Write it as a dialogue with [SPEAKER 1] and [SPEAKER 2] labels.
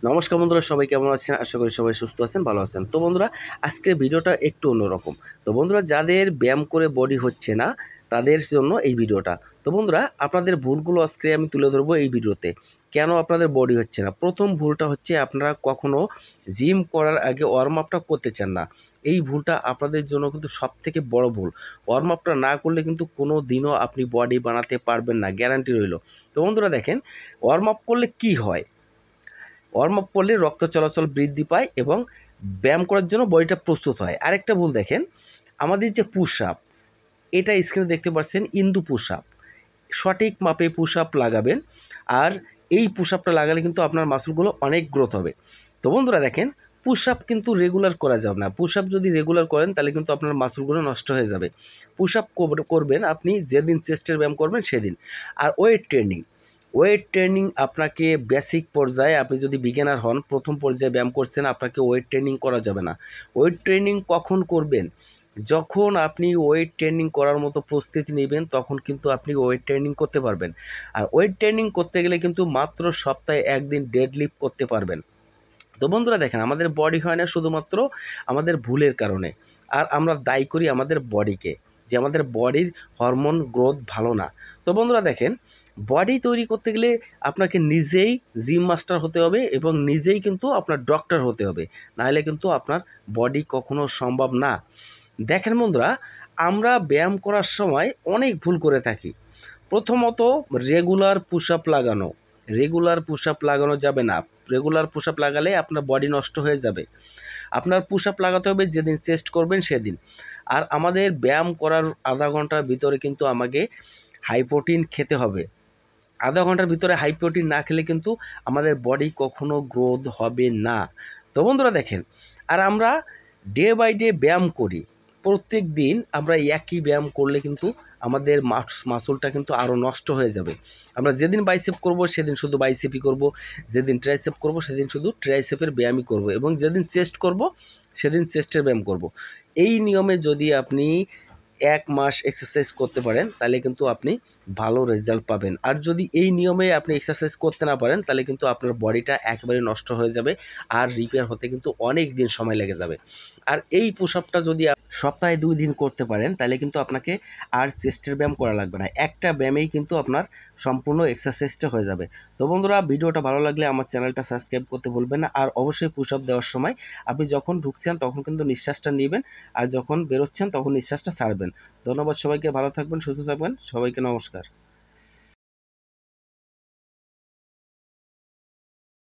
[SPEAKER 1] নমস্কার বন্ধুরা, সবাই কেমন আছেন? আশা করি সবাই সুস্থ আছেন, ভালো আছেন। তো বন্ধুরা, আজকের ভিডিওটা একটু অন্যরকম। তো বন্ধুরা, যাদের ব্যায়াম করে বডি হচ্ছে না তাদের জন্য এই ভিডিওটা। তো বন্ধুরা, আপনাদের ভুলগুলো আজকে আমি তুলে ধরবো এই ভিডিওতে। কেন আপনাদের বডি হচ্ছে না? প্রথম ভুলটা হচ্ছে আপনারা কখনো জিম করার আগে ওয়ার্ম আপটা করতে চান না। এই ভুলটা আপনাদের জন্য কিন্তু সবথেকে বড় ভুল। ওয়ার্ম আপটা না করলে কিন্তু কোনো দিনও আপনি বডি বানাতে পারবেন না, গ্যারান্টি রইল। তো বন্ধুরা দেখেন, ওয়ার্ম আপ করলে কী হয়? ওয়ার্ম আপ করলে রক্ত চলাচল বৃদ্ধি পায় এবং ব্যায়াম করার জন্য বডিটা প্রস্তুত হয়। আরেকটা ভুল দেখেন, আমাদের যে পুশ আপ, এটা স্ক্রিনে দেখতে পাচ্ছেন ইন্দু পুশ আপ। সঠিক মাপে পুশ আপ লাগাবেন, আর এই পুশ আপটা লাগালে কিন্তু আপনার মাসলগুলো অনেক গ্রোথ হবে। তো বন্ধুরা দেখেন, পুশ আপ কিন্তু রেগুলার করা যাবে না। পুশ আপ যদি রেগুলার করেন তাহলে কিন্তু আপনার মাসলগুলো নষ্ট হয়ে যাবে। পুশ আপ করবেন আপনি যেদিন চেস্টের ব্যায়াম করবেন সেদিন। আর ওয়েট ট্রেনিং আপনাকে বেসিক পর্যায়ে, আপনি যদি বিগিনার হন, প্রথম পর্যায়ে ব্যায়াম করছেন, আপনাকে ওয়েট ট্রেনিং করা যাবে না। ওয়েট ট্রেনিং কখন করবেন? যখন আপনি ওয়েট ট্রেনিং করার মতো প্রস্তুতি নেবেন তখন কিন্তু আপনি ওয়েট ট্রেনিং করতে পারবেন। আর ওয়েট ট্রেনিং করতে গেলে কিন্তু মাত্র সপ্তাহে একদিন ডেড লিফট করতে পারবেন। তো বন্ধুরা দেখেন, আমাদের বডি হয় না শুধুমাত্র আমাদের ভুলের কারণে, আর আমরা দায়ী করি আমাদের বডিকে, যে আমাদের বডির হরমোন গ্রোথ ভালো না। তো বন্ধুরা দেখেন, বডি তৈরি করতে গেলে আপনাকে নিজেই জিম মাস্টার হতে হবে এবং নিজেই কিন্তু আপনার ডক্টর হতে হবে, নাহলে কিন্তু আপনার বডি কখনো সম্ভব না। দেখেন বন্ধুরা, আমরা ব্যায়াম করার সময় অনেক ভুল করে থাকি। প্রথমত, রেগুলার পুশ আপ লাগানো যাবে না। রেগুলার পুশ আপ লাগালে আপনার বডি নষ্ট হয়ে যাবে। আপনার পুশ আপ লাগাতে হবে যেদিন চেস্ট করবেন সেদিন। আর আমাদের ব্যায়াম করার আধা ঘন্টার ভিতরে কিন্তু আমাকে হাই প্রোটিন খেতে হবে। আধা ঘন্টার ভিতরে হাই প্রোটিন না খেলে কিন্তু আমাদের বডি কখনো গ্রোথ হবে না। তো বন্ধুরা দেখেন, আর আমরা ডে বাই ডে ব্যায়াম করি। প্রত্যেক দিন আমরা একই ব্যায়াম করলে কিন্তু আমাদের মাসলটা কিন্তু আরও নষ্ট হয়ে যাবে। আমরা যেদিন বাইসেপ করব সেদিন শুধু বাইসেপই করব, যেদিন ট্রাইসেপ করব সেদিন শুধু ট্রাইসেপের ব্যায়ামই করব, এবং যেদিন চেস্ট করব সেদিন চেস্টের ব্যায়াম করব। এই নিয়মে যদি আপনি 1 মাস এক্সারসাইজ করতে পারেন তাহলে কিন্তু আপনি ভালো রেজাল্ট পাবেন। আর যদি এই নিয়মে আপনি এক্সারসাইজ করতে না পারেন তাহলে কিন্তু আপনার বডিটা একেবারে নষ্ট হয়ে যাবে, আর রিপেয়ার হতে কিন্তু অনেক দিন সময় লেগে যাবে। আর এই পুশ আপটা যদি সপ্তাহে 2 দিন করতে পারেন তাহলে কিন্তু আপনাকে আর চেস্টের ব্যায়াম করা লাগবে না। একটা ব্যায়ামেই কিন্তু আপনার সম্পূর্ণ এক্সারসাইজটা হয়ে যাবে। তো বন্ধুরা, ভিডিওটা ভালো লাগলে আমার চ্যানেলটা সাবস্ক্রাইব করতে ভুলবেন না। আর অবশ্যই পুশ আপ দেওয়ার সময় আপনি যখন ঢুকছেন তখন কিন্তু নিঃশ্বাসটা নেবেন, আর যখন বেরোচ্ছেন তখন নিঃশ্বাসটা ছাড়বেন। ধন্যবাদ সবাইকে, ভালো থাকবেন, সুস্থ থাকবেন, সবাইকে নমস্কার।